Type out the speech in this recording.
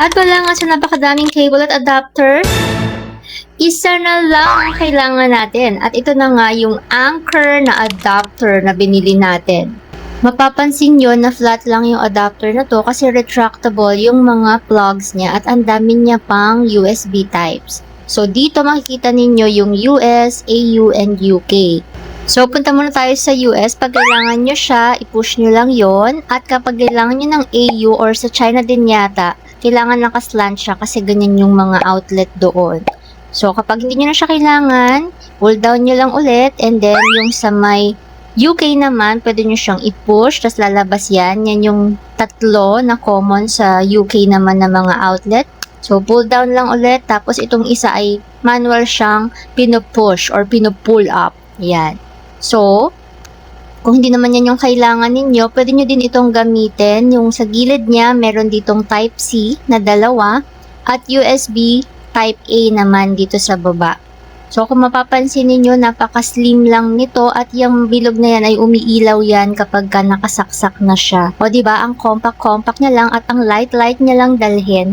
At wala nga sa napakadaming cable at adapter, isa na lang ang kailangan natin. At ito na nga yung Anker na adapter na binili natin. Mapapansin nyo na flat lang yung adapter na to kasi retractable yung mga plugs niya at ang dami niya pang USB types. So dito makikita ninyo yung US, AU, and UK. So punta muna tayo sa US. Pag kailangan nyo siya, i-push nyo lang yon. At kapag kailangan nyo ng AU or sa China din yata, kailangan nakaslant siya kasi ganyan yung mga outlet doon. So kapag hindi nyo na siya kailangan, pull down nyo lang ulit and then yung sa may UK naman, pwede nyo siyang i-push, tapos lalabas yan. Yan yung tatlo na common sa UK naman na mga outlet. So, pull down lang ulit, tapos itong isa ay manual siyang pinupush or pinupull up. Yan. So, kung hindi naman yan yung kailangan ninyo, pwede nyo din itong gamitin. Yung sa gilid niya, meron ditong Type-C na dalawa at USB Type-A naman dito sa baba. So, kung mapapansin ninyo, napaka-slim lang nito at yung bilog na yan ay umiilaw yan kapag nakasaksak na siya. O, diba? Ang compact niya lang at ang light niya lang dalhin.